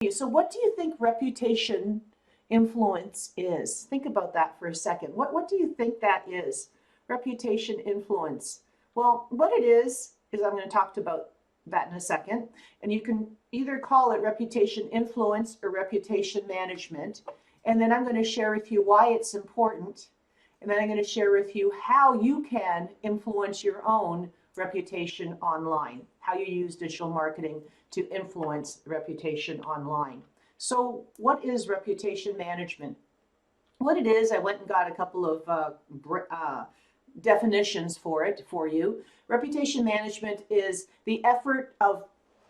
So what do you think reputation influence is? Think about that for a second. What do you think that is? Reputation influence. Well, what it is I'm going to talk about that in a second. And you can either call it reputation influence or reputation management. And then I'm going to share with you why it's important. And then I'm going to share with you how you can influence your own reputation online, how you use digital marketing to influence reputation online. So what is reputation management? What it is, I went and got a couple of definitions for it for you. Reputation management is the effort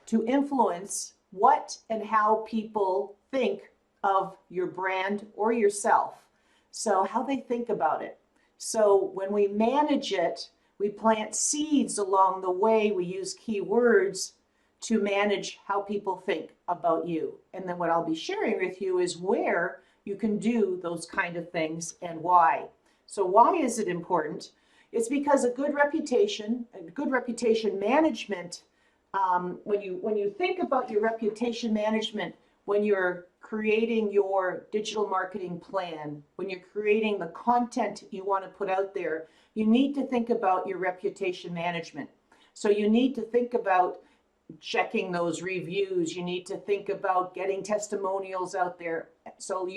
to influence what and how people think of your brand or yourself. So how they think about it. So when we manage it, we plant seeds along the way. We use keywords to manage how people think about you. And then what I'll be sharing with you is where you can do those kind of things and why. So why is it important? It's because a good reputation management, when you think about your reputation management, when you're creating your digital marketing plan, when you're creating the content you want to put out there, you need to think about your reputation management. So you need to think about checking those reviews. You need to think about getting testimonials out there. So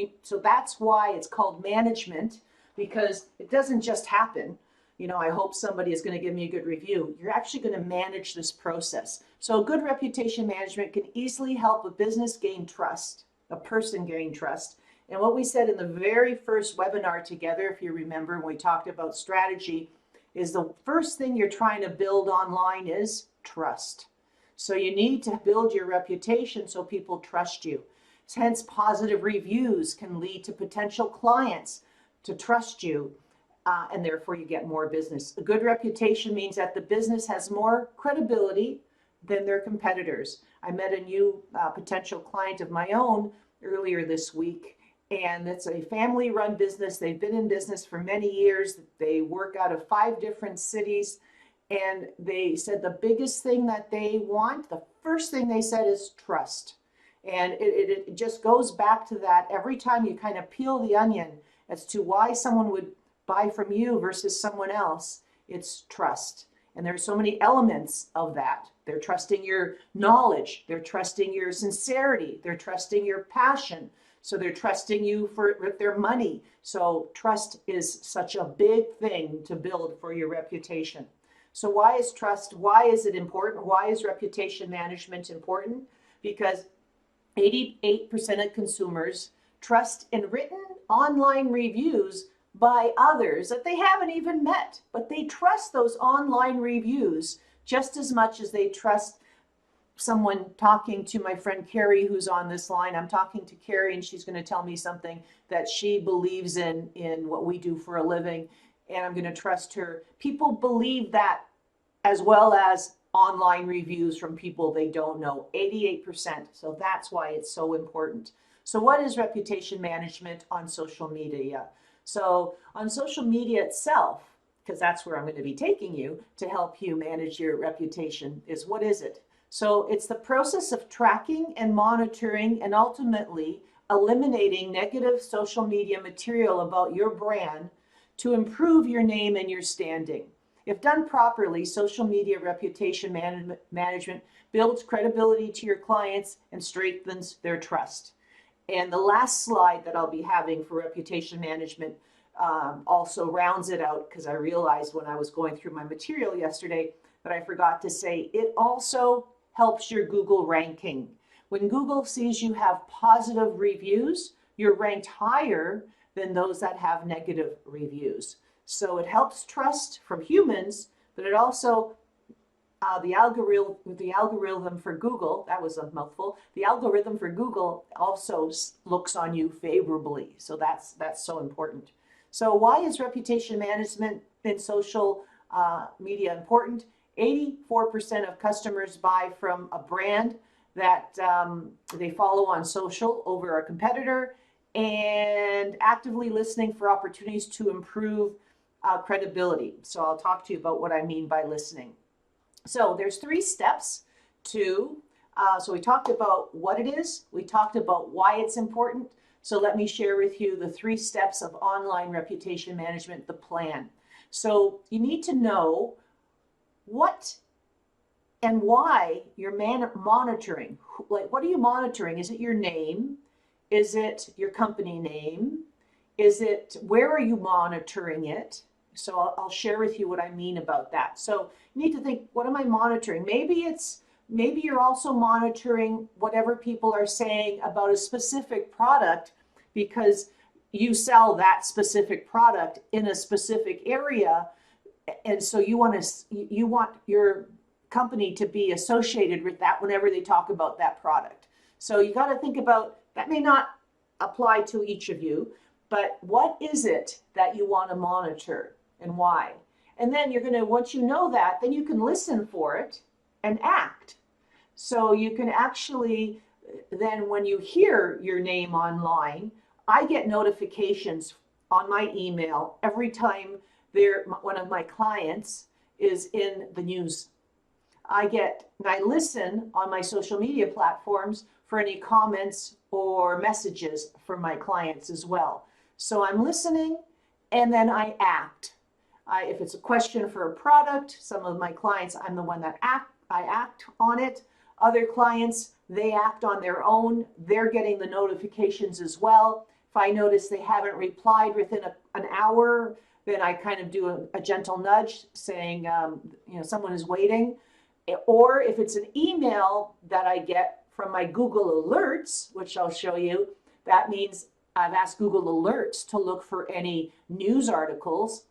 that's why it's called management, because it doesn't just happen. You know, I hope somebody is going to give me a good review. You're actually going to manage this process. So good reputation management can easily help a business gain trust, a person gain trust. And what we said in the very first webinar together, if you remember, when we talked about strategy, is the first thing you're trying to build online is trust. So you need to build your reputation so people trust you. Hence, positive reviews can lead to potential clients to trust you, and therefore you get more business. A good reputation means that the business has more credibility than their competitors. I met a new potential client of my own earlier this week, and it's a family-run business. They've been in business for many years. They work out of 5 different cities. And they said the biggest thing that they want, the first thing they said is trust. And it just goes back to that every time you kind of peel the onion as to why someone would buy from you versus someone else, it's trust. And there's so many elements of that. They're trusting your knowledge. They're trusting your sincerity. They're trusting your passion. So they're trusting you with their money. So trust is such a big thing to build for your reputation. So why is trust? Why is it important? Why is reputation management important? Because 88% of consumers trust in written online reviews by others that they haven't even met, but they trust those online reviews just as much as they trust someone talking to my friend Carrie, who's on this line. I'm talking to Carrie and she's going to tell me something that she believes in what we do for a living, and I'm going to trust her. People believe that as well as online reviews from people they don't know, 88%. So that's why it's so important. So what is reputation management on social media? So on social media itself, because that's where I'm going to be taking you to help you manage your reputation, is what is it? So it's the process of tracking and monitoring and ultimately eliminating negative social media material about your brand to improve your name and your standing. If done properly, social media reputation management builds credibility to your clients and strengthens their trust. And the last slide that I'll be having for reputation management also rounds it out, because I realized when I was going through my material yesterday that I forgot to say it also helps your Google ranking. When Google sees you have positive reviews, you're ranked higher than those that have negative reviews. So it helps trust from humans, but it also, the algorithm for Google, that was a mouthful, the algorithm for Google also looks on you favorably. So that's so important. So why is reputation management in social media important? 84% of customers buy from a brand that they follow on social over a competitor, and actively listening for opportunities to improve credibility. So I'll talk to you about what I mean by listening. So there's 3 steps to So we talked about what it is. We talked about why it's important. So let me share with you the 3 steps of online reputation management, the plan. So you need to know what and why you're monitoring. Like, what are you monitoring? Is it your name? Is it your company name? Is it, where are you monitoring it? So I'll share with you what I mean about that. So you need to think, what am I monitoring? Maybe you're also monitoring whatever people are saying about a specific product because you sell that specific product in a specific area, and so you want your company to be associated with that whenever they talk about that product. So you got to think about that. May not apply to each of you, but what is it that you want to monitor and why? And then you're going to, once you know that, then you can listen for it and act. So you can actually, then when you hear your name online, I get notifications on my email every time one of my clients is in the news. I listen on my social media platforms for any comments or messages from my clients as well. So I'm listening and then I act. If it's a question for a product, some of my clients, I'm the one that I act on it. Other clients, they act on their own. They're getting the notifications as well. If I notice they haven't replied within an hour, then I kind of do a gentle nudge saying, someone is waiting. Or if it's an email that I get from my Google Alerts, which I'll show you, that means I've asked Google Alerts to look for any news articles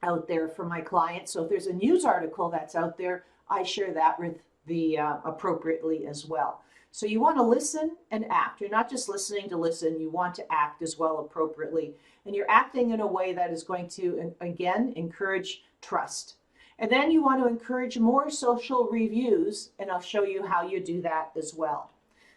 out there for my clients. So if there's a news article that's out there, I share that with the appropriately as well. So you want to listen and act. You're not just listening to listen, you want to act as well appropriately. And you're acting in a way that is going to, again, encourage trust. And then you want to encourage more social reviews, and I'll show you how you do that as well.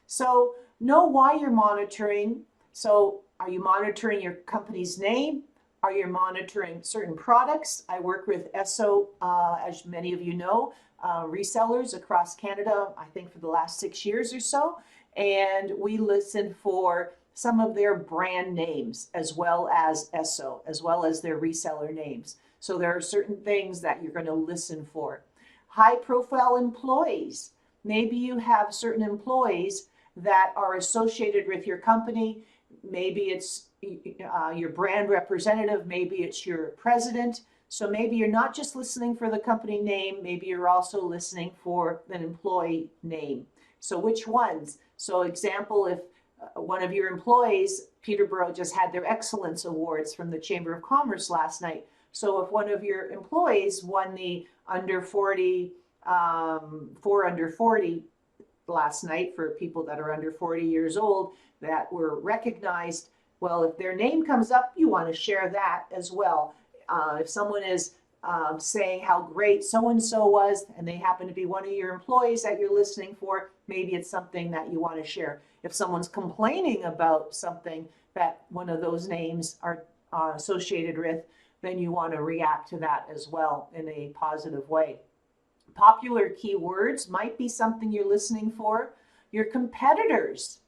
So know why you're monitoring. So are you monitoring your company's name? Are you monitoring certain products? I work with ESSO, as many of you know, resellers across Canada, I think for the last 6 years or so. And we listen for some of their brand names as well as ESSO, as well as their reseller names. So there are certain things that you're going to listen for. High profile employees. Maybe you have certain employees that are associated with your company. Maybe it's your brand representative, maybe it's your president. So maybe you're not just listening for the company name, maybe you're also listening for an employee name. So which ones? So example, if one of your employees, Peterborough just had their Excellence Awards from the Chamber of Commerce last night. So if one of your employees won the under 40, for under 40 last night, for people that are under 40 years old that were recognized, well, if their name comes up, you want to share that as well. If someone is saying how great so-and-so was, and they happen to be one of your employees that you're listening for, maybe it's something that you want to share. If someone's complaining about something that one of those names are associated with, then you want to react to that as well in a positive way. Popular keywords might be something you're listening for. Your competitors.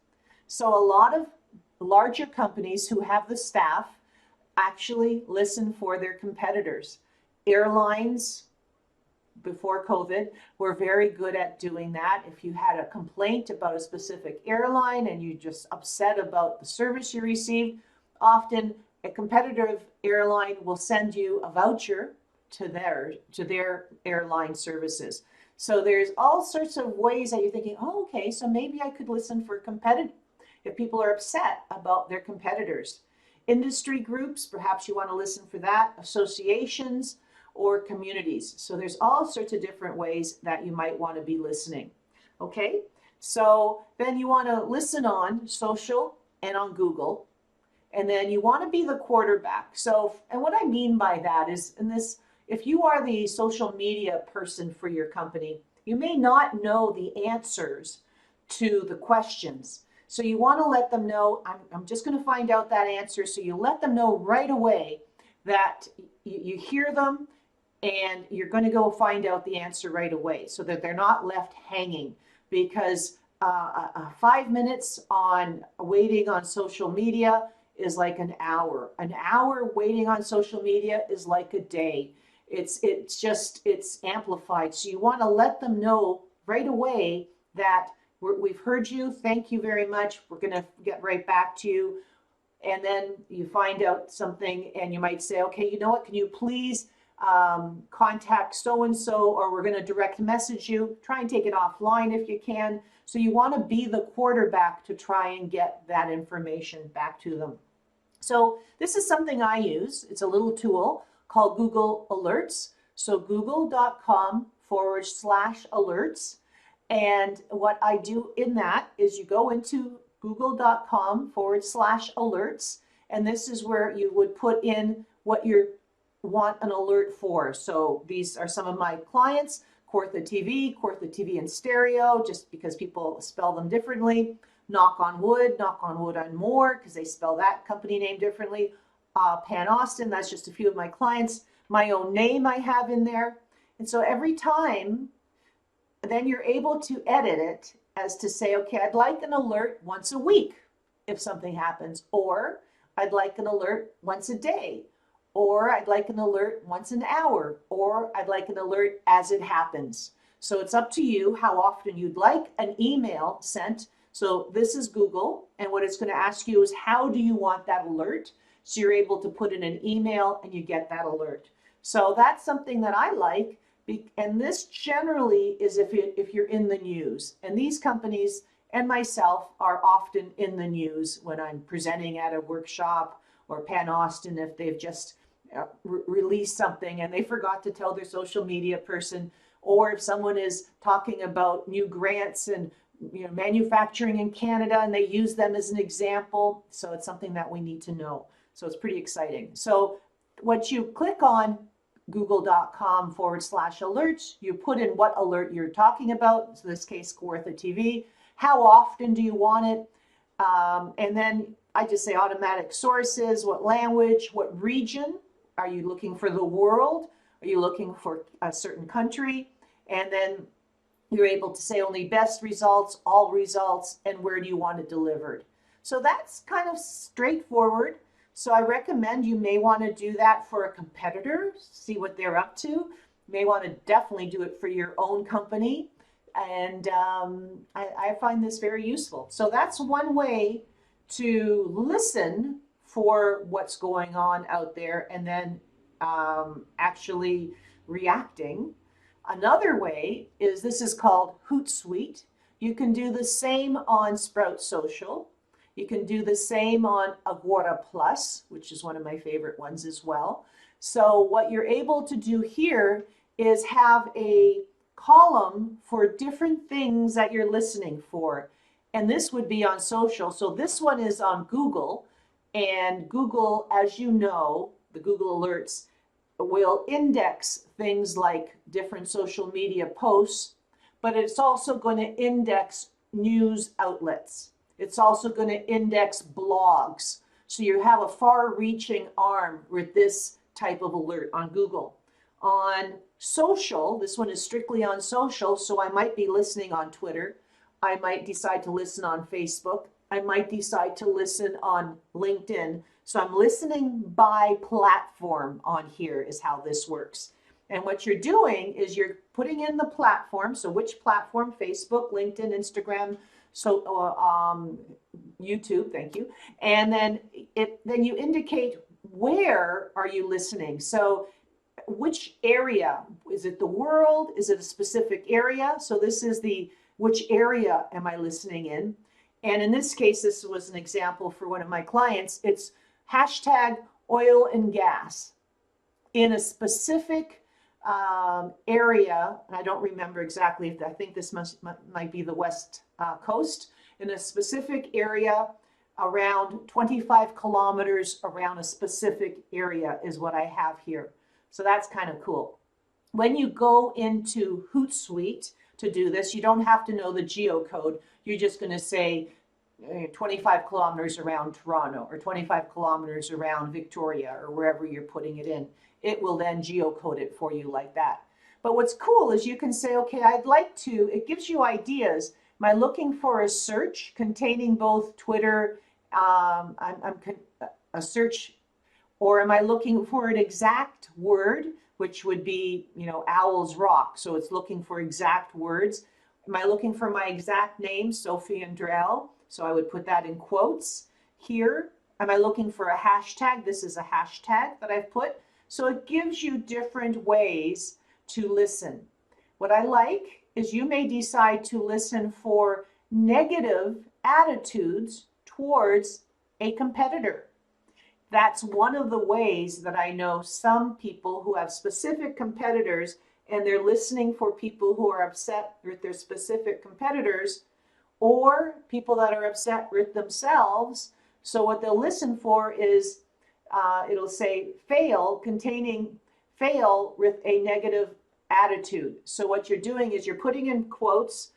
So a lot of larger companies who have the staff actually listen for their competitors. Airlines, before COVID, were very good at doing that. If you had a complaint about a specific airline and you just upset about the service you received, often a competitive airline will send you a voucher to their airline services. So there's all sorts of ways that you're thinking, oh, okay, so maybe I could listen for competitive, if people are upset about their competitors. Industry groups, perhaps you want to listen for that, associations or communities. So there's all sorts of different ways that you might want to be listening. Okay, so then you want to listen on social and on Google. And then you want to be the quarterback. So, and what I mean by that is, if you are the social media person for your company, you may not know the answers to the questions. So you want to let them know, I'm just going to find out that answer. So you let them know right away that you hear them and you're going to go find out the answer right away so that they're not left hanging. because 5 minutes on waiting on social media is like an hour. An hour waiting on social media is like a day. It's amplified. So you want to let them know right away that we've heard you. Thank you very much. We're going to get right back to you. And then you find out something and you might say, okay, you know what, can you please contact so-and-so, or we're going to direct message you. Try and take it offline if you can. So you want to be the quarterback to try and get that information back to them. So this is something I use. It's a little tool called Google Alerts. So google.com/alerts. And what I do in that is you go into google.com/alerts. And this is where you would put in what you want an alert for. So these are some of my clients: Kawartha TV in stereo, just because people spell them differently. Knock on Wood on More, because they spell that company name differently. Pan Austin, that's just a few of my clients. My own name I have in there. And so every time, then you're able to edit it as to say, okay, I'd like an alert once a week if something happens, or I'd like an alert once a day, or I'd like an alert once an hour, or I'd like an alert as it happens. So it's up to you how often you'd like an email sent. So this is Google, and what it's going to ask you is, how do you want that alert? So you're able to put in an email and you get that alert. So that's something that I like. And this generally is if you're in the news. And these companies and myself are often in the news when I'm presenting at a workshop, or Pan Austin if they've just released something and they forgot to tell their social media person, or if someone is talking about new grants and manufacturing in Canada and they use them as an example. So it's something that we need to know. So it's pretty exciting. So once you click on google.com/alerts, you put in what alert you're talking about. So in this case, Kawartha TV. How often do you want it? And then I just say automatic sources, what language, what region. Are you looking for the world? Are you looking for a certain country? And then you're able to say only best results, all results, and where do you want it delivered. So that's kind of straightforward. So I recommend you may want to do that for a competitor, see what they're up to. You may want to definitely do it for your own company. And I find this very useful. So that's one way to listen for what's going on out there and then actually reacting. Another way is, this is called Hootsuite. You can do the same on Sprout Social. You can do the same on Agora Plus, which is one of my favorite ones as well. So what you're able to do here is have a column for different things that you're listening for. And this would be on social. So this one is on Google. And Google, as you know, the Google Alerts will index things like different social media posts, but it's also going to index news outlets. It's also going to index blogs. So you have a far-reaching arm with this type of alert on Google. On social, this one is strictly on social, so I might be listening on Twitter. I might decide to listen on Facebook. I might decide to listen on LinkedIn. So I'm listening by platform on here is how this works. And what you're doing is you're putting in the platform. So which platform? Facebook, LinkedIn, Instagram, so YouTube, thank you. And then you indicate where are you listening. So which area? Is it the world? Is it a specific area? So this is which area am I listening in? And in this case, this was an example for one of my clients. It's hashtag oil and gas in a specific area. And I don't remember exactly if I think this might be the West Coast, in a specific area around 25 kilometers around a specific area is what I have here. So that's kind of cool. When you go into Hootsuite to do this, you don't have to know the geocode. You're just going to say 25 kilometers around Toronto, or 25 kilometers around Victoria, or wherever you're putting it in. It will then geocode it for you like that. But what's cool is you can say, okay, I'd like to, it gives you ideas. Am I looking for a search containing both Twitter, a search, or am I looking for an exact word, which would be, Owl's Rock. So it's looking for exact words. Am I looking for my exact name, Sophie Andrell? So I would put that in quotes here. Am I looking for a hashtag? This is a hashtag that I've put. So it gives you different ways to listen. What I like is you may decide to listen for negative attitudes towards a competitor. That's one of the ways that I know some people who have specific competitors and they're listening for people who are upset with their specific competitors or people that are upset with themselves. So what they'll listen for is, it'll say fail with a negative attitude. So what you're doing is you're putting in quotes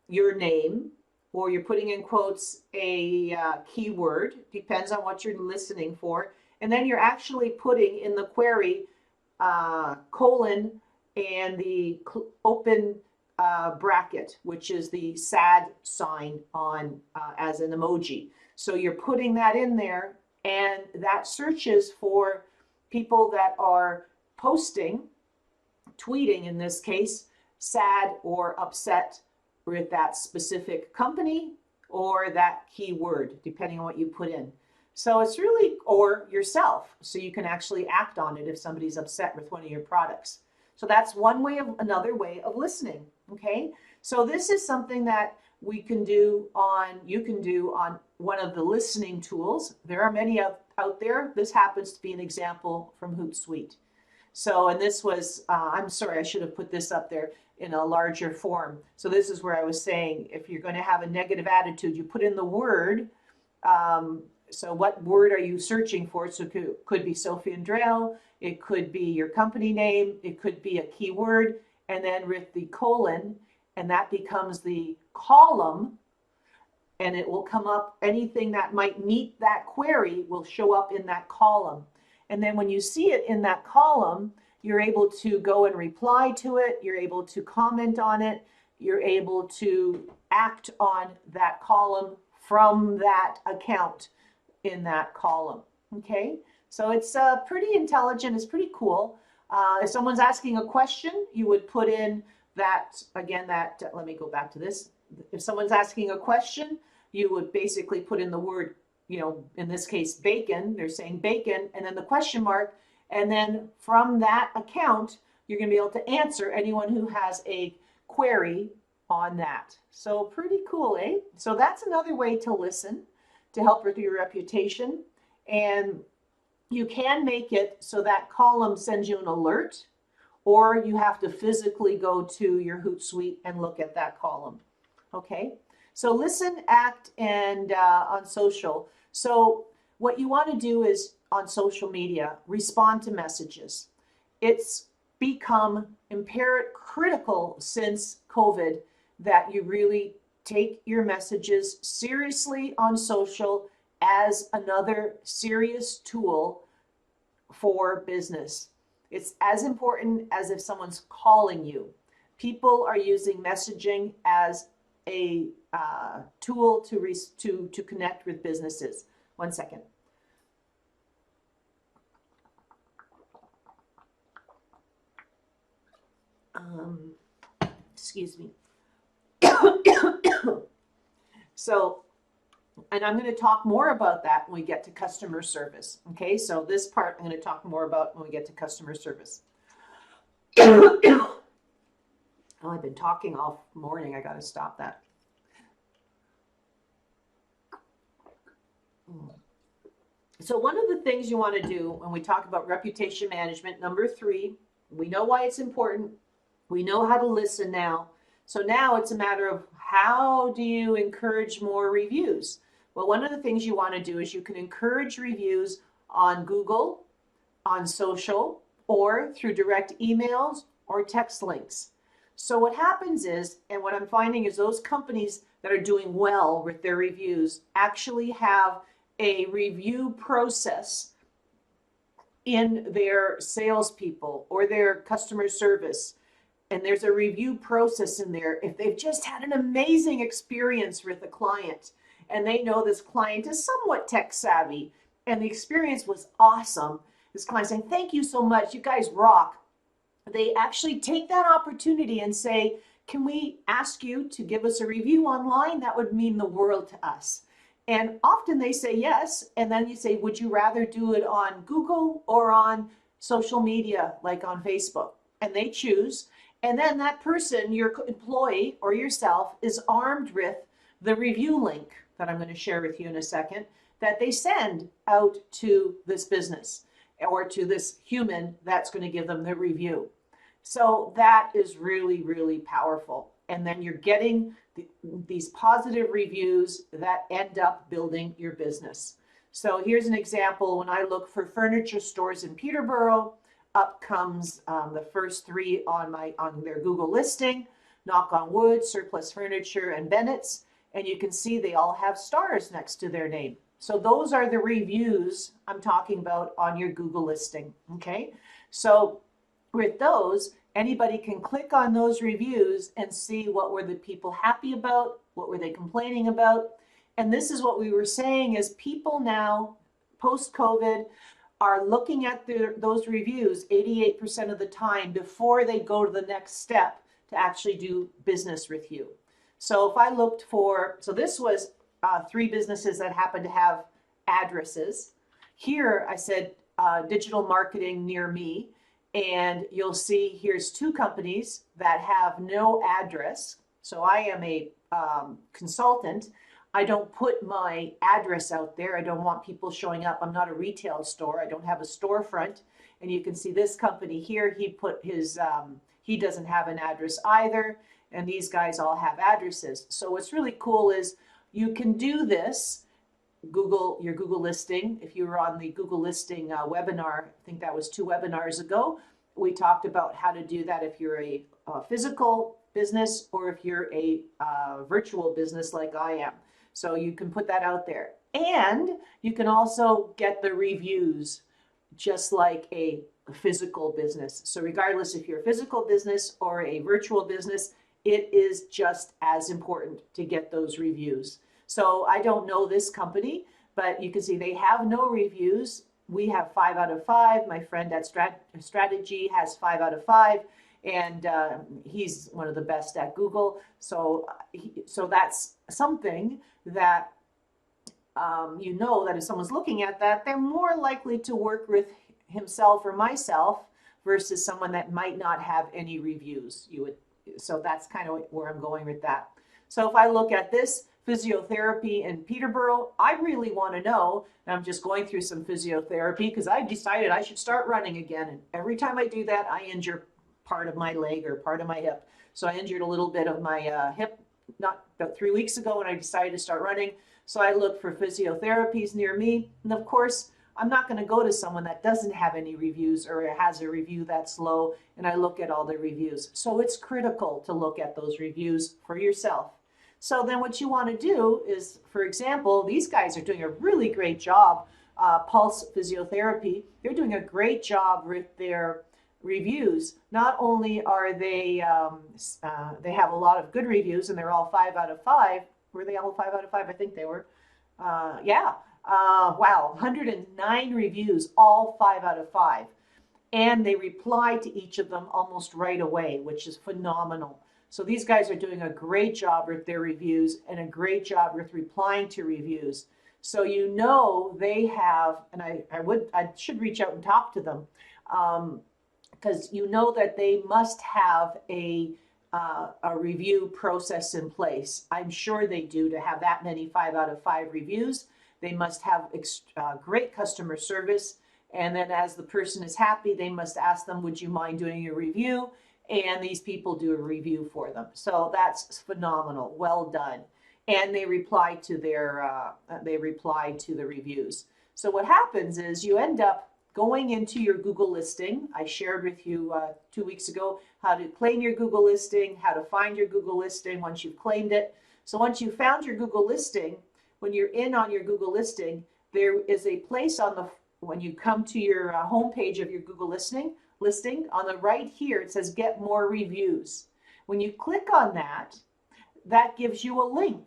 your name, or you're putting in quotes a keyword, depends on what you're listening for. And then you're actually putting in the query colon and the open bracket, which is the sad sign on as an emoji. So you're putting that in there, and that searches for people that are posting, tweeting in this case, sad or upset with that specific company or that keyword, depending on what you put in. So it's really, or yourself, so you can actually act on it if somebody's upset with one of your products. So that's another way of listening, okay? So this is something that you can do on one of the listening tools. There are many out there. This happens to be an example from Hootsuite. So, and this was, I'm sorry, I should have put this up there in a larger form. So this is where I was saying, if you're going to have a negative attitude, you put in the word. So what word are you searching for? So it could be Sophie Andrell, it could be your company name, it could be a keyword, and then with the colon, and that becomes the column, and it will come up, anything that might meet that query will show up in that column. And then when you see it in that column, you're able to go and reply to it, you're able to comment on it, you're able to act on that column from that account in that column, okay? So it's pretty intelligent, it's pretty cool. If someone's asking a question, you would put in that, again, let me go back to this. If someone's asking a question, you would basically put in the word, in this case, bacon, they're saying bacon, and then the question mark, and then from that account, you're gonna be able to answer anyone who has a query on that. So pretty cool, eh? So that's another way to listen, to help with your reputation. And you can make it so that column sends you an alert, or you have to physically go to your Hootsuite and look at that column, okay? So listen, act, and on social. So what you want to do is on social media, respond to messages. It's become critical since COVID that you really take your messages seriously on social as another serious tool for business. It's as important as if someone's calling you. People are using messaging as a tool to connect with businesses. One second. Excuse me. So, and I'm going to talk more about that when we get to customer service. Okay, so this part I'm going to talk more about when we get to customer service. Oh, I've been talking all morning. I got to stop that. So one of the things you want to do when we talk about reputation management, number 3, we know why it's important. We know how to listen now. So now it's a matter of how do you encourage more reviews? Well, one of the things you want to do is you can encourage reviews on Google, on social, or through direct emails or text links. So what happens is, and what I'm finding is those companies that are doing well with their reviews actually have a review process in their salespeople or their customer service. and there's a review process in there. If they've just had an amazing experience with a client and they know this client is somewhat tech savvy and the experience was awesome, this client saying, thank you so much, you guys rock. They actually take that opportunity and say, can we ask you to give us a review online? That would mean the world to us. And often they say yes. And then you say, would you rather do it on Google or on social media, like on Facebook? And they choose. And then that person, your employee or yourself, is armed with the review link that I'm going to share with you in a second, that they send out to this business or to this human that's going to give them the review. So that is really, really powerful. And then you're getting these positive reviews that end up building your business. So here's an example. When I look for furniture stores in Peterborough, up comes the first three on their Google listing: Knock on Wood, Surplus Furniture, and Bennett's. And you can see they all have stars next to their name. So those are the reviews I'm talking about on your Google listing. Okay, so with those, anybody can click on those reviews and see what were the people happy about, what were they complaining about. And this is what we were saying, is people now, post-COVID, are looking at those reviews 88% of the time before they go to the next step to actually do business with you. So if I looked for, so this was 3 businesses that happened to have addresses. Here I said digital marketing near me. And you'll see here's 2 companies that have no address. So I am a consultant. I don't put my address out there. I don't want people showing up. I'm not a retail store. I don't have a storefront. And you can see this company here, he put his, he doesn't have an address either. And these guys all have addresses. So what's really cool is you can do this. Your Google listing. If you were on the Google listing webinar, I think that was 2 webinars ago, we talked about how to do that if you're a physical business or if you're a virtual business like I am. So you can put that out there. And you can also get the reviews just like a physical business. So regardless if you're a physical business or a virtual business, it is just as important to get those reviews. So I don't know this company, but you can see they have no reviews. We have 5 out of 5. My friend at Strategy has 5 out of 5, and he's one of the best at Google. So that's something that you know that if someone's looking at that, they're more likely to work with himself or myself versus someone that might not have any reviews. So that's kind of where I'm going with that. So if I look at this, physiotherapy in Peterborough, I really want to know, and I'm just going through some physiotherapy because I decided I should start running again. And every time I do that, I injure part of my leg or part of my hip. So I injured a little bit of my hip not about 3 weeks ago when I decided to start running. So I look for physiotherapies near me. And of course, I'm not going to go to someone that doesn't have any reviews or has a review that's low, and I look at all the reviews. So it's critical to look at those reviews for yourself. So then what you want to do is, for example, these guys are doing a really great job, Pulse Physiotherapy. They're doing a great job with their reviews. Not only are they have a lot of good reviews, and they're all 5 out of 5. Were they all 5 out of 5? I think they were. Wow, 109 reviews, all 5 out of 5. And they reply to each of them almost right away, which is phenomenal. So these guys are doing a great job with their reviews and a great job with replying to reviews. So you know they have, and I should reach out and talk to them, because you know that they must have a review process in place. I'm sure they do to have that many 5 out of 5 reviews. They must have great customer service. And then as the person is happy, they must ask them, would you mind doing a review? And these people do a review for them. So that's phenomenal. Well done. And they reply to the reviews. So what happens is you end up going into your Google listing. I shared with you 2 weeks ago how to claim your Google listing, how to find your Google listing once you've claimed it. So once you've found your Google listing, when you're in on your Google listing, there is a place when you come to your homepage of your Google listing, listing, on the right here, it says get more reviews. When you click on that, that gives you a link.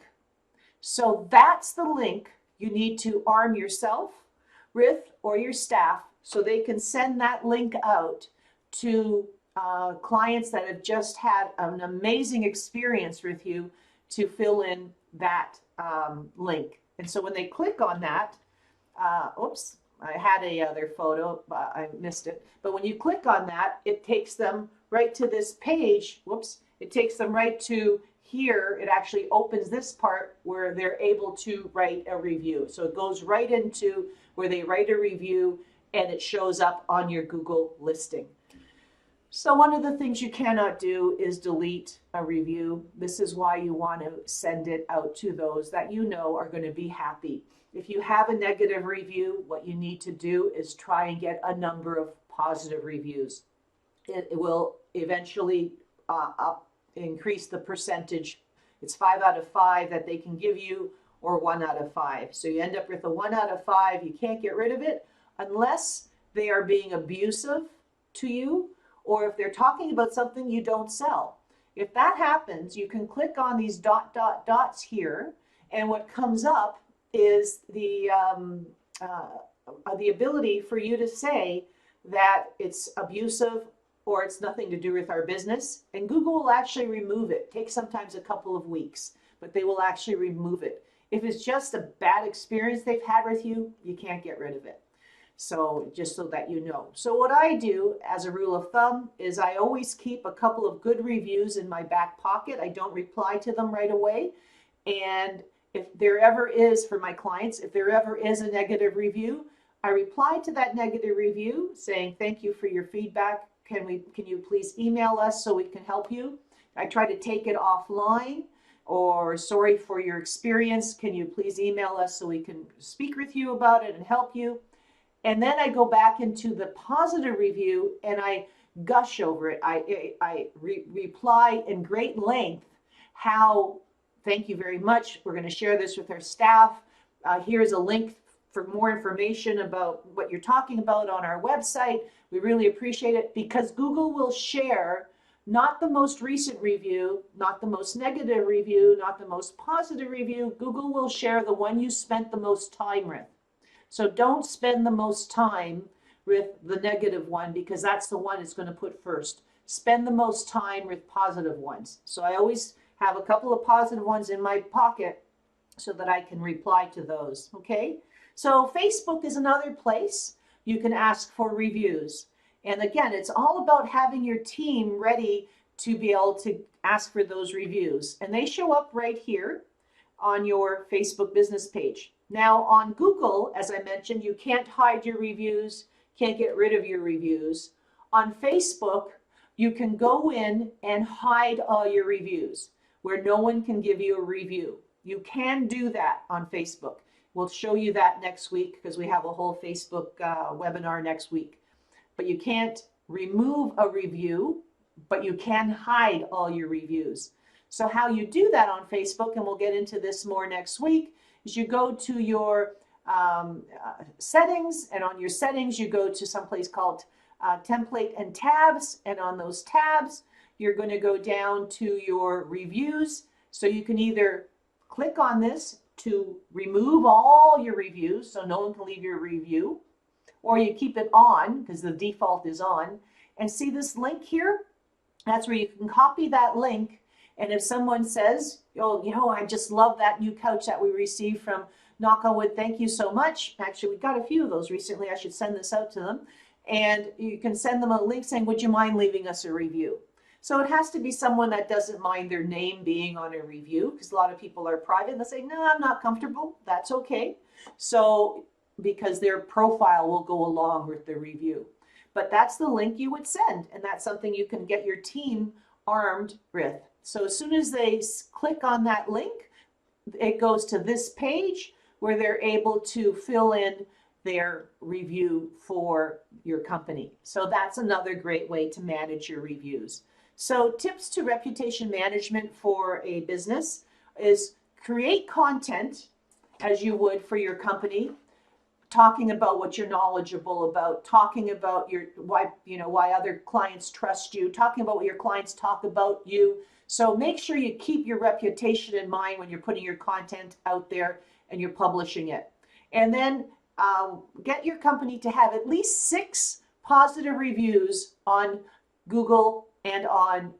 So that's the link you need to arm yourself with or your staff so they can send that link out to clients that have just had an amazing experience with you to fill in that link. And so when they click on that, oops, I had a other photo, but I missed it. But when you click on that, it takes them right to this page. Whoops, it takes them right to here. It actually opens this part where they're able to write a review. So it goes right into where they write a review and it shows up on your Google listing. So one of the things you cannot do is delete a review. This is why you want to send it out to those that you know are going to be happy. If you have a negative review, what you need to do is try and get a number of positive reviews. It will eventually increase the percentage. It's 5 out of 5 that they can give you, or 1 out of 5. So you end up with a 1 out of 5. You can't get rid of it unless they are being abusive to you, or if they're talking about something you don't sell. If that happens, you can click on these dots here, and what comes up is the ability for you to say that it's abusive or it's nothing to do with our business, and Google will actually remove it. It takes sometimes a couple of weeks, but they will actually remove it. If it's just a bad experience they've had with you, you can't get rid of it. So just so that you know. So what I do as a rule of thumb is I always keep a couple of good reviews in my back pocket. I don't reply to them right away. And if there ever is, for my clients, if there ever is a negative review, I reply to that negative review saying, thank you for your feedback. Can you please email us so we can help you? I try to take it offline, or sorry for your experience. Can you please email us so we can speak with you about it and help you? And then I go back into the positive review and I gush over it. I reply in great length how, thank you very much. We're going to share this with our staff. Here's a link for more information about what you're talking about on our website. We really appreciate it, because Google will share not the most recent review, not the most negative review, not the most positive review. Google will share the one you spent the most time with. So don't spend the most time with the negative one, because that's the one it's going to put first. Spend the most time with positive ones. So I always have a couple of positive ones in my pocket so that I can reply to those. Okay? So Facebook is another place you can ask for reviews. And again, it's all about having your team ready to be able to ask for those reviews. And they show up right here on your Facebook business page. Now on Google, as I mentioned, you can't hide your reviews, can't get rid of your reviews. On Facebook, you can go in and hide all your reviews where no one can give you a review. You can do that on Facebook. We'll show you that next week, because we have a whole Facebook webinar next week. But you can't remove a review, but you can hide all your reviews. So how you do that on Facebook, and we'll get into this more next week, is you go to your settings, and on your settings you go to someplace called template and tabs, and on those tabs you're going to go down to your reviews. So you can either click on this to remove all your reviews so no one can leave your review, or you keep it on because the default is on. And see this link here? That's where you can copy that link. And if someone says, oh, you know, I just love that new couch that we received from Knock on Wood, thank you so much. Actually, we got a few of those recently. I should send this out to them. And you can send them a link saying, would you mind leaving us a review? So it has to be someone that doesn't mind their name being on a review, because a lot of people are private and they say, no, I'm not comfortable. That's okay. So because their profile will go along with the review. But that's the link you would send, and that's something you can get your team armed with. So as soon as they click on that link, it goes to this page where they're able to fill in their review for your company. So that's another great way to manage your reviews. So tips to reputation management for a business is create content as you would for your company. talking about what you're knowledgeable about, talking about your why, why other clients trust you, talking about what your clients talk about you. So make sure you keep your reputation in mind when you're putting your content out there and you're publishing it. And then get your company to have at least 6 positive reviews on Google and on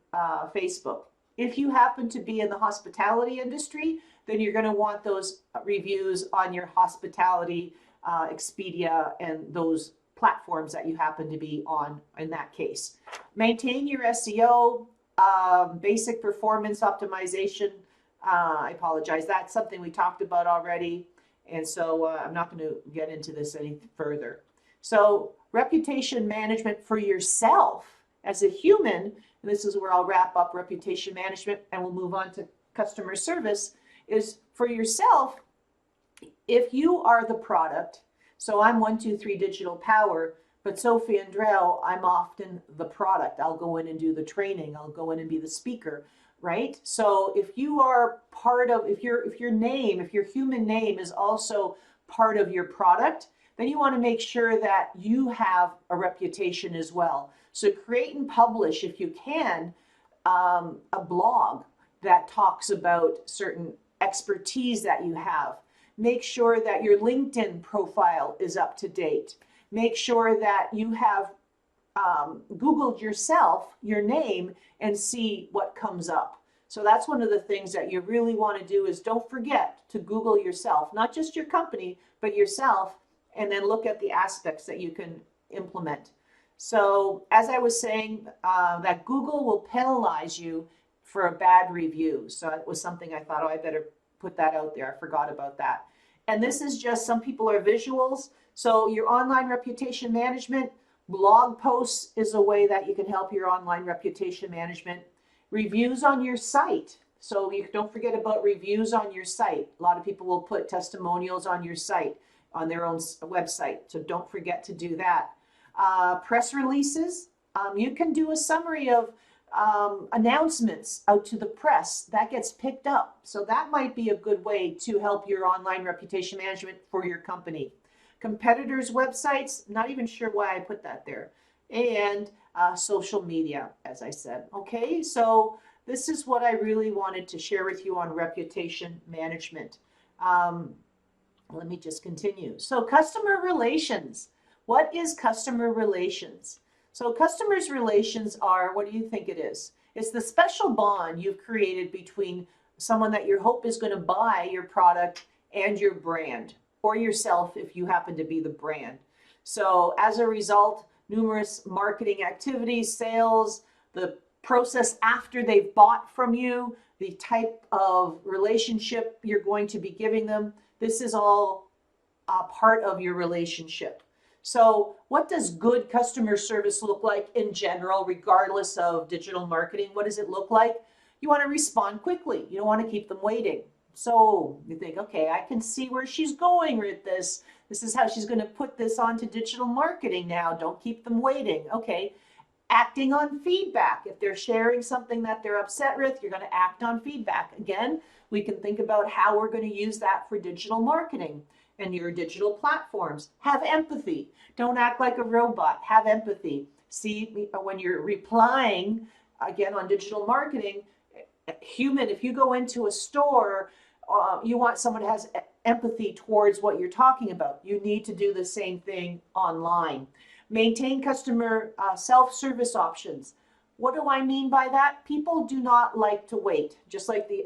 Facebook. If you happen to be in the hospitality industry, then you're going to want those reviews on your hospitality, Expedia, and those platforms that you happen to be on in that case. Maintain your SEO, basic performance optimization. I apologize, that's something we talked about already. And so I'm not going to get into this any further. So reputation management for yourself as a human, and this is where I'll wrap up reputation management and we'll move on to customer service, is for yourself, if you are the product. So I'm 123 Digital Power, but Sophie and Drell, I'm often the product. I'll go in and do the training. I'll go in and be the speaker, right? So if you are part of, if your name, if your human name is also part of your product, then you want to make sure that you have a reputation as well. So create and publish, if you can, a blog that talks about certain expertise that you have. Make sure that your LinkedIn profile is up to date. Make sure that you have Googled yourself, your name, and see what comes up. So that's one of the things that you really want to do is don't forget to Google yourself, not just your company, but yourself, and then look at the aspects that you can implement. So as I was saying, that Google will penalize you for a bad review. So it was something I thought, oh, I better put that out there. I forgot about that. And this is just, some people are visuals. So your online reputation management, blog posts is a way that you can help your online reputation management. Reviews on your site. So you don't forget about reviews on your site. A lot of people will put testimonials on your site, on their own website. So don't forget to do that. Press releases. You can do a summary of announcements out to the press that gets picked up. So that might be a good way to help your online reputation management for your company. Competitors' websites, not even sure why I put that there. And social media, as I said. Okay, so this is what I really wanted to share with you on reputation management. Let me just continue. So customer relations. What is customer relations? So customers' relations are, what do you think it is? It's the special bond you've created between someone that you hope is going to buy your product and your brand, or yourself if you happen to be the brand. So as a result, numerous marketing activities, sales, the process after they've bought from you, the type of relationship you're going to be giving them, this is all part of your relationship. So what does good customer service look like in general, regardless of digital marketing? What does it look like? You want to respond quickly. You don't want to keep them waiting. So you think, okay, I can see where she's going with this. This is how she's going to put this onto digital marketing now. Don't keep them waiting. Okay. Acting on feedback. If they're sharing something that they're upset with, you're going to act on feedback. Again, we can think about how we're going to use that for digital marketing and your digital platforms. Have empathy. Don't act like a robot. Have empathy. See, when you're replying, again, on digital marketing, human, if you go into a store, you want someone who has empathy towards what you're talking about. You need to do the same thing online. Maintain customer self-service options. What do I mean by that? People do not like to wait, just like the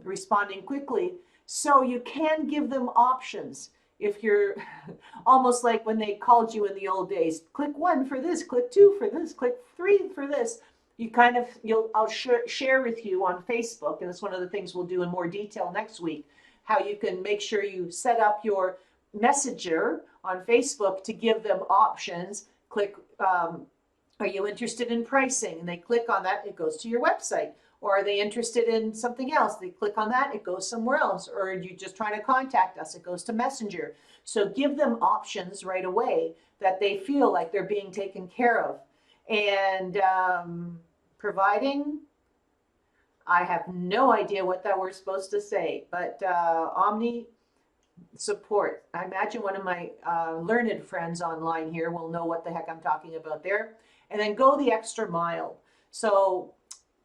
responding quickly. So you can give them options. If you're almost like when they called you in the old days, click 1 for this, click 2 for this, click 3 for this. You kind of, I'll share with you on Facebook, and it's one of the things we'll do in more detail next week, how you can make sure you set up your messenger on Facebook to give them options. Click, are you interested in pricing? And they click on that, it goes to your website. Or are they interested in something else? They click on that, it goes somewhere else. Or are you just trying to contact us? It goes to Messenger. So give them options right away that they feel like they're being taken care of. And providing, I have no idea what that we're supposed to say, but support. I imagine one of my learned friends online here will know what the heck I'm talking about there. And then go the extra mile. So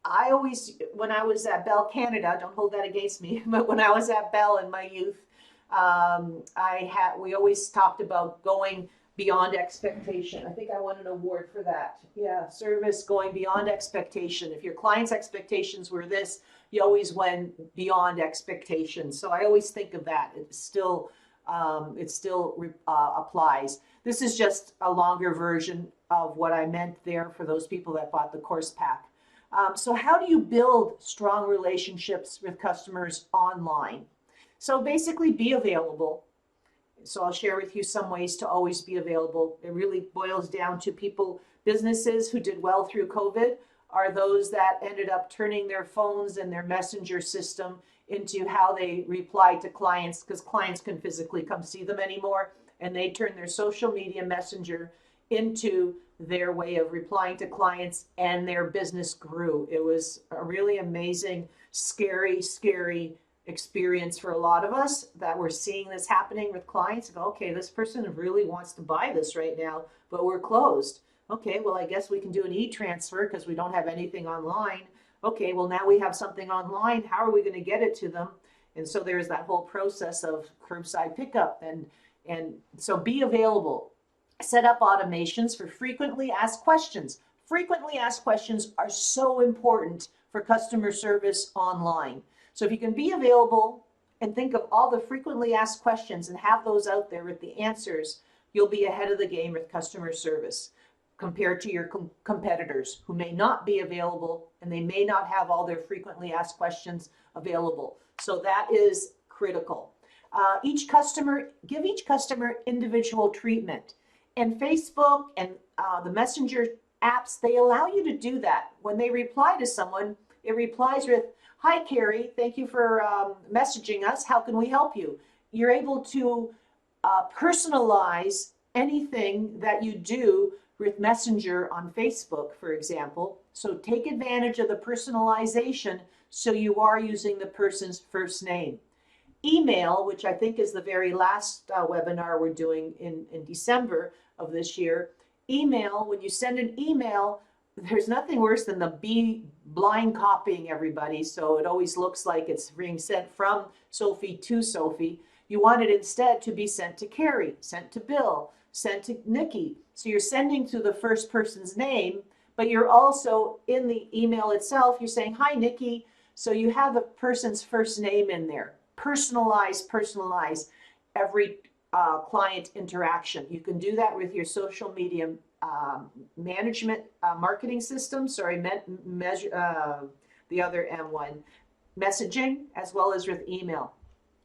I always, when I was at Bell Canada, don't hold that against me, but when I was at Bell in my youth, we always talked about going beyond expectation. I think I won an award for that. Yeah, service going beyond expectation. If your client's expectations were this, you always went beyond expectations. So I always think of that. It still applies. This is just a longer version of what I meant there for those people that bought the course pack. So how do you build strong relationships with customers online? So basically be available. So I'll share with you some ways to always be available. It really boils down to businesses who did well through COVID are those that ended up turning their phones and their messenger system into how they reply to clients, because clients can physically come see them anymore, and they turn their social media messenger into their way of replying to clients, and their business grew. It was a really amazing, scary experience for a lot of us that we're seeing this happening with clients. Go, okay, this person really wants to buy this right now, but we're closed. Okay, well, I guess we can do an e-transfer because we don't have anything online. Okay, well, now we have something online. How are we going to get it to them? And so there's that whole process of curbside pickup. And so be available. Set up automations for frequently asked questions. Frequently asked questions are so important for customer service online. So if you can be available and think of all the frequently asked questions and have those out there with the answers, you'll be ahead of the game with customer service compared to your competitors who may not be available, and they may not have all their frequently asked questions available. So that is critical. Give each customer individual treatment. And Facebook and the messenger apps, they allow you to do that. When they reply to someone, it replies with, "Hi, Carrie, thank you for messaging us. How can we help you?" You're able to personalize anything that you do with Messenger on Facebook, for example. So take advantage of the personalization so you are using the person's first name. Email, which I think is the very last webinar we're doing in December of this year. Email, when you send an email, there's nothing worse than the blind copying everybody. So it always looks like it's being sent from Sophie to Sophie. You want it instead to be sent to Carrie, sent to Bill, sent to Nikki. So you're sending to the first person's name, but you're also in the email itself, you're saying, "Hi, Nikki." So you have the person's first name in there. Personalize every client interaction. You can do that with your social media management marketing system. Sorry, the other M1, messaging, as well as with email.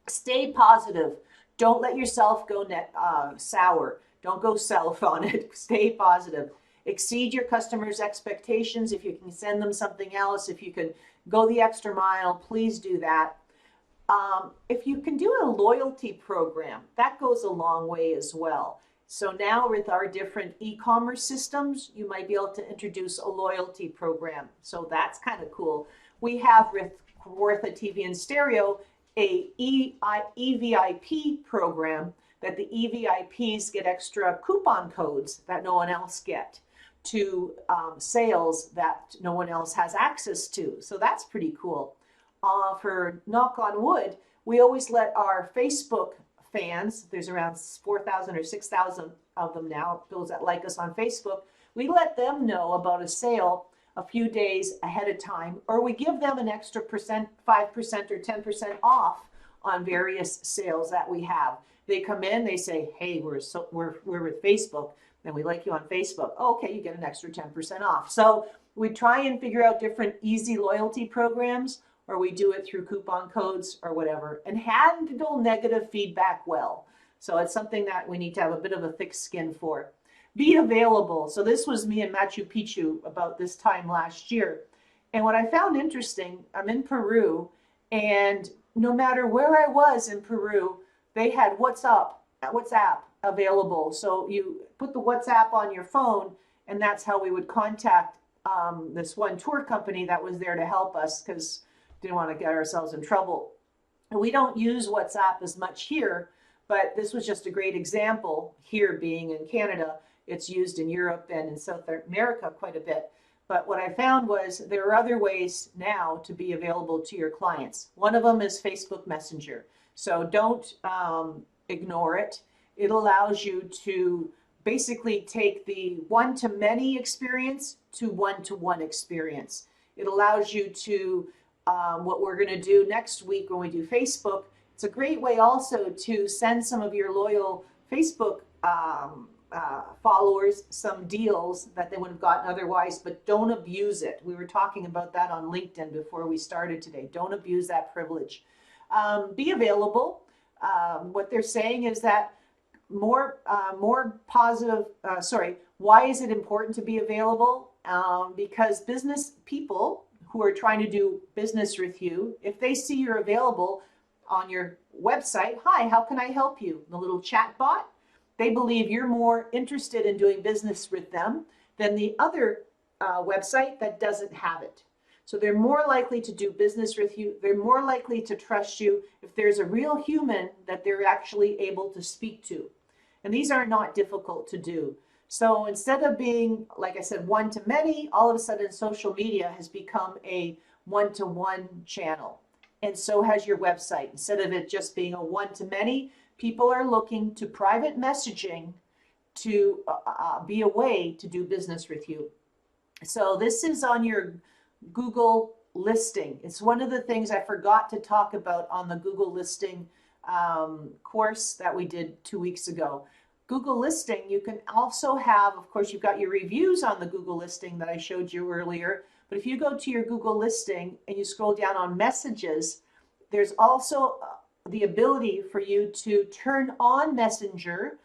Stay positive. Don't let yourself go sour. Don't go south on it. Stay positive. Exceed your customers' expectations. If you can send them something else, if you can go the extra mile, please do that. If you can do a loyalty program, that goes a long way as well. So now with our different e-commerce systems, you might be able to introduce a loyalty program. So that's kind of cool. We have with Kawartha TV and Stereo a EVIP program that the EVIPs get extra coupon codes that no one else get to sales that no one else has access to. So that's pretty cool. For knock on wood, we always let our Facebook fans, there's around 4,000 or 6,000 of them now, those that like us on Facebook, we let them know about a sale a few days ahead of time, or we give them an extra 5% or 10% off on various sales that we have. They come in, they say, "Hey, we're with Facebook and we like you on Facebook." Oh, okay, you get an extra 10% off. So we try and figure out different easy loyalty programs, or we do it through coupon codes or whatever, and handle negative feedback well. So it's something that we need to have a bit of a thick skin for. Be available. So this was me in Machu Picchu about this time last year. And what I found interesting, I'm in Peru, and no matter where I was in Peru, they had WhatsApp available. So you put the WhatsApp on your phone, and that's how we would contact this one tour company that was there to help us, because didn't want to get ourselves in trouble. And we don't use WhatsApp as much here, but this was just a great example. Here, being in Canada, it's used in Europe and in South America quite a bit. But what I found was there are other ways now to be available to your clients. One of them is Facebook Messenger. So don't ignore it. It allows you to basically take the one-to-many experience to one-to-one experience. It allows you to, what we're going to do next week when we do Facebook, it's a great way also to send some of your loyal Facebook followers some deals that they would have gotten otherwise, but don't abuse it. We were talking about that on LinkedIn before we started today. Don't abuse that privilege. Be available. What they're saying is that more positive, why is it important to be available? Because business people who are trying to do business with you, if they see you're available on your website, hi, how can I help you? The little chat bot, they believe you're more interested in doing business with them than the other website that doesn't have it. So they're more likely to do business with you. They're more likely to trust you if there's a real human that they're actually able to speak to. And these are not difficult to do. So instead of being, like I said, one-to-many, all of a sudden social media has become a one-to-one channel. And so has your website. Instead of it just being a one-to-many, people are looking to private messaging to be a way to do business with you. So this is on your Google listing. It's one of the things I forgot to talk about on the Google listing course that we did 2 weeks ago. Google listing, you can also have, of course, you've got your reviews on the Google listing that I showed you earlier. But if you go to your Google listing and you scroll down on messages, there's also the ability for you to turn on Messenger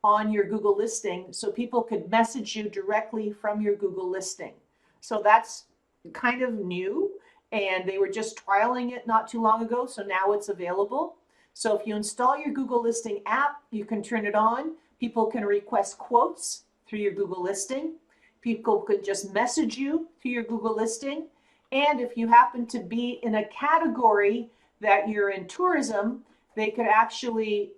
on your Google listing so people could message you directly from your Google listing. So that's kind of new, and they were just trialing it not too long ago, so now it's available. So if you install your Google listing app, you can turn it on. People can request quotes through your Google listing. People could just message you through your Google listing. And if you happen to be in a category that you're in tourism, they could actually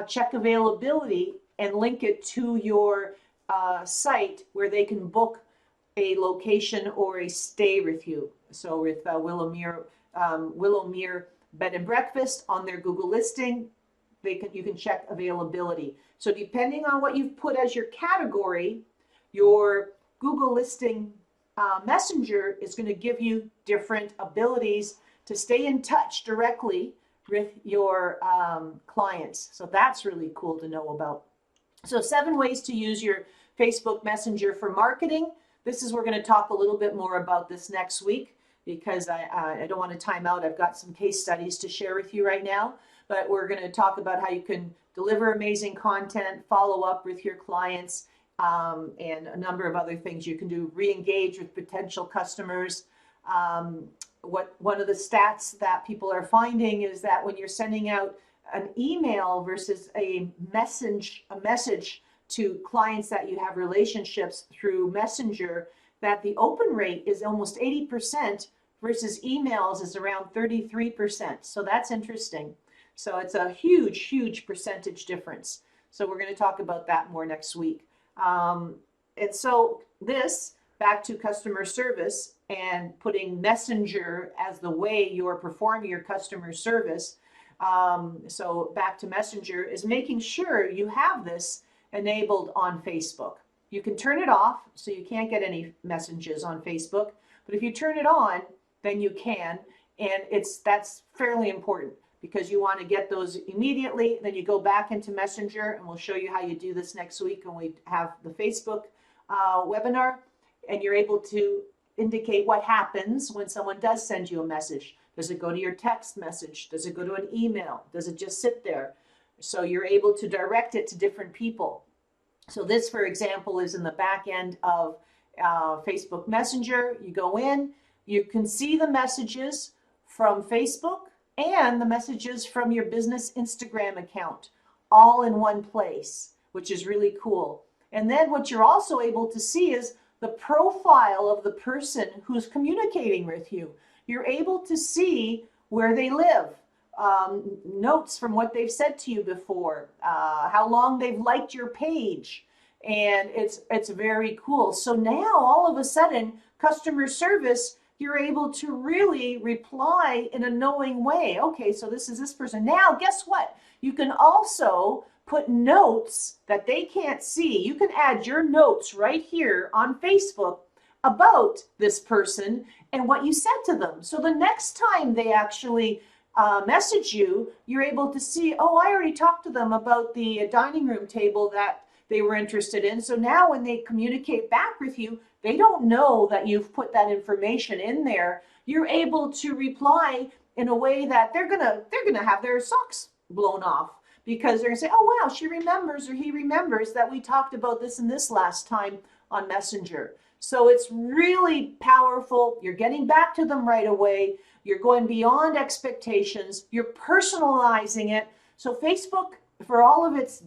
check availability and link it to your site where they can book a location or a stay with you. So with Willowmere Bed and Breakfast on their Google listing, you can check availability. So depending on what you've put as your category, your Google listing messenger is going to give you different abilities to stay in touch directly with your clients. So that's really cool to know about. So 7 ways to use your Facebook Messenger for marketing. We're going to talk a little bit more about this next week because I don't want to time out. I've got some case studies to share with you right now, but we're going to talk about how you can deliver amazing content, follow up with your clients, and a number of other things you can do. Re-engage with potential customers. One of the stats that people are finding is that when you're sending out an email versus a message to clients that you have relationships through Messenger, that the open rate is almost 80% versus emails is around 33%. So that's interesting. So it's a huge, huge percentage difference. So we're going to talk about that more next week. And so back to customer service and putting Messenger as the way you're performing your customer service. So back to Messenger is making sure you have this enabled on Facebook. You can turn it off so you can't get any messages on Facebook, but if you turn it on, then you can, and that's fairly important because you want to get those immediately. Then you go back into Messenger, and we'll show you how you do this next week when we have the Facebook webinar, and you're able to indicate what happens when someone does send you a message. Does it go to your text message? Does it go to an email? Does it just sit there? So you're able to direct it to different people. So this, for example, is in the back end of Facebook Messenger. You go in, you can see the messages from Facebook and the messages from your business Instagram account all in one place, which is really cool. And then what you're also able to see is the profile of the person who's communicating with you. You're able to see where they live. notes from what they've said to you before, how long they've liked your page. And it's very cool. So now all of a sudden, customer service, you're able to really reply in a knowing way. Okay, so this is this person. Now, guess what? You can also put notes that they can't see. You can add your notes right here on Facebook about this person and what you said to them. So the next time they actually message you, you're able to see, oh, I already talked to them about the dining room table that they were interested in. So now when they communicate back with you, they don't know that you've put that information in there. You're able to reply in a way that they're gonna have their socks blown off, because they're gonna say, oh wow, she remembers or he remembers that we talked about this and this last time on Messenger. So it's really powerful. You're getting back to them right away. You're going beyond expectations. You're personalizing it. So Facebook, for all of its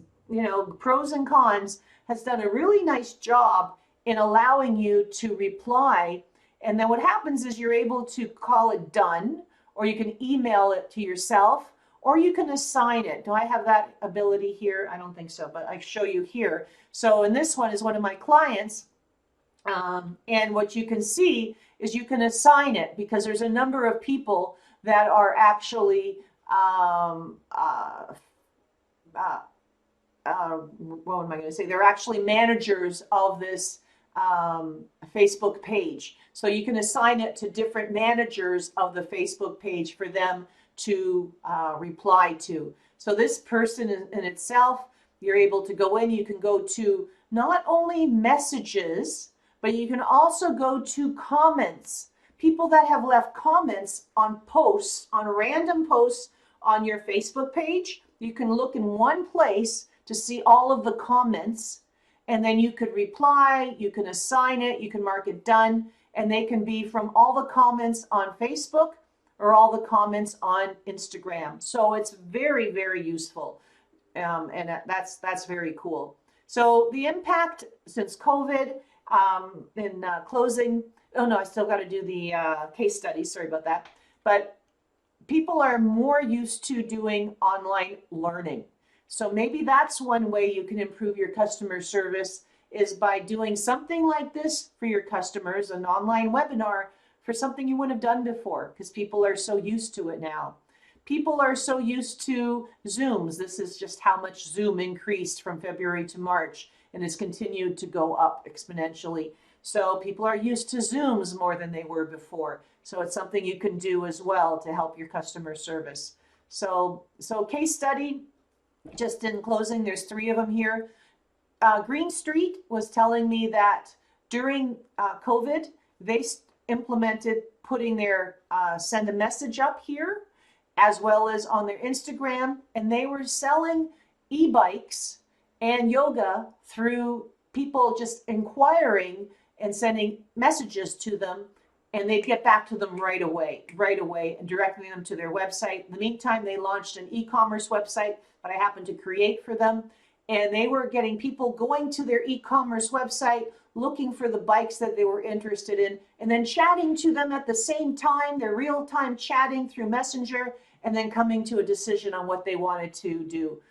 pros and cons, has done a really nice job in allowing you to reply. And then what happens is you're able to call it done, or you can email it to yourself, or you can assign it. Do I have that ability here? I don't think so, but I show you here. So in this one is one of my clients. And what you can see is you can assign it, because there's a number of people that are actually what am I going to say? They're actually managers of this Facebook page. So you can assign it to different managers of the Facebook page for them to reply to. So this person in itself, you're able to go in, you can go to not only messages, but you can also go to comments. People that have left comments on posts, on random posts on your Facebook page, you can look in one place to see all of the comments, and then you could reply, you can assign it, you can mark it done, and they can be from all the comments on Facebook or all the comments on Instagram. So it's very, very useful, and that's very cool. So the impact since COVID, in closing, oh no, I still got to do the case study, sorry about that, but people are more used to doing online learning. So maybe that's one way you can improve your customer service, is by doing something like this for your customers, an online webinar for something you wouldn't have done before, because people are so used to it now. People are so used to Zooms. This is just how much Zoom increased from February to March and has continued to go up exponentially. So people are used to Zooms more than they were before. So it's something you can do as well to help your customer service. So case study, just in closing, there's 3 of them here. Green Street was telling me that during COVID, they implemented putting their send a message up here, as well as on their Instagram, and they were selling e-bikes and yoga through people just inquiring and sending messages to them, and they'd get back to them right away, and directing them to their website. In the meantime, they launched an e-commerce website that I happened to create for them, and they were getting people going to their e-commerce website, looking for the bikes that they were interested in, and then chatting to them at the same time. They're real-time chatting through Messenger, and then coming to a decision on what they wanted to do.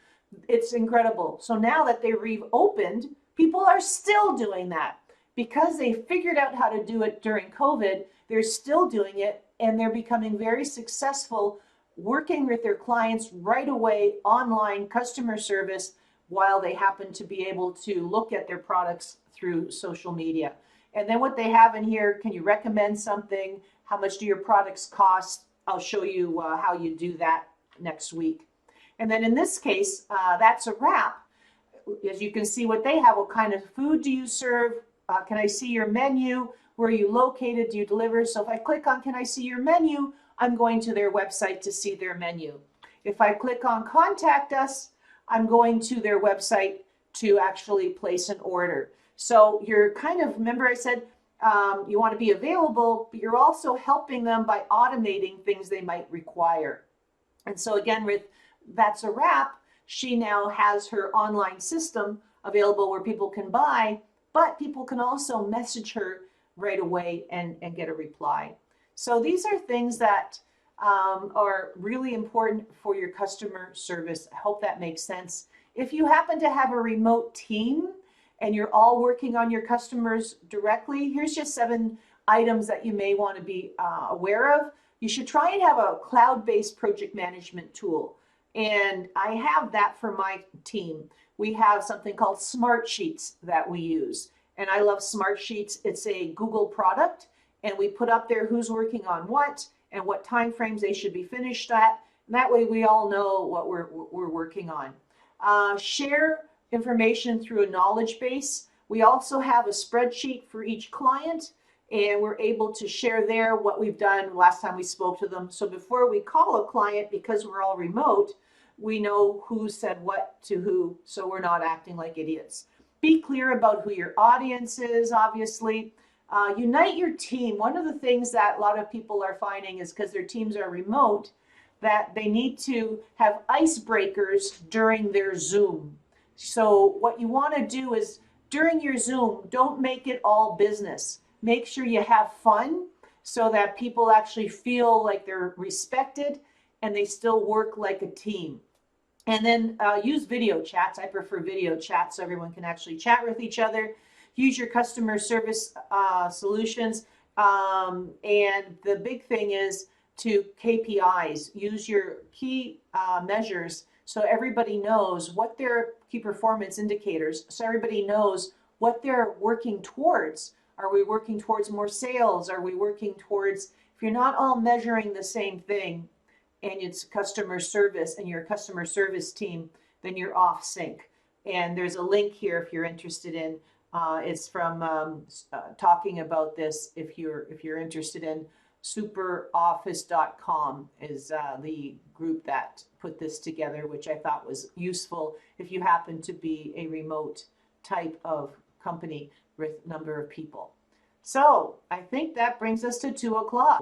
It's incredible. So now that they reopened, people are still doing that. Because they figured out how to do it during COVID, they're still doing it, and they're becoming very successful working with their clients right away, online customer service, while they happen to be able to look at their products through social media. And then what they have in here, can you recommend something? How much do your products cost? I'll show you how you do that next week. And then in this case, that's a wrap. As you can see what they have, what kind of food do you serve? Can I see your menu? Where are you located? Do you deliver? So if I click on can I see your menu, I'm going to their website to see their menu. If I click on contact us, I'm going to their website to actually place an order. So you're kind of, remember I said you want to be available, but you're also helping them by automating things they might require. And so again, with That's a Wrap, she now has her online system available where people can buy, but people can also message her right away and get a reply. So these are things that are really important for your customer service. I hope that makes sense. If you happen to have a remote team and you're all working on your customers directly, here's just 7 items that you may want to be aware of. You should try and have a cloud-based project management tool. And I have that for my team. We have something called Smart Sheets that we use. And I love Smart Sheets. It's a Google product. And we put up there who's working on what and what time frames they should be finished at. And that way we all know what we're working on. Share information through a knowledge base. We also have a spreadsheet for each client, and we're able to share there what we've done last time we spoke to them. So before we call a client, because we're all remote, we know who said what to who, so we're not acting like idiots. Be clear about who your audience is, obviously. Unite your team. One of the things that a lot of people are finding is because their teams are remote, that they need to have icebreakers during their Zoom. So what you want to do is during your Zoom, don't make it all business. Make sure you have fun so that people actually feel like they're respected and they still work like a team. And then use video chats. I prefer video chats so everyone can actually chat with each other. Use your customer service solutions. And the big thing is to KPIs. Use your key measures so everybody knows what their key performance indicators, so everybody knows what they're working towards. Are we working towards more sales? Are we working towards, if you're not all measuring the same thing and it's customer service and your customer service team, then you're off sync. And there's a link here if you're interested in, it's from talking about this if you're interested in. superoffice.com is the group that put this together, which I thought was useful if you happen to be a remote type of company with a number of people. So I think that brings us to 2 o'clock.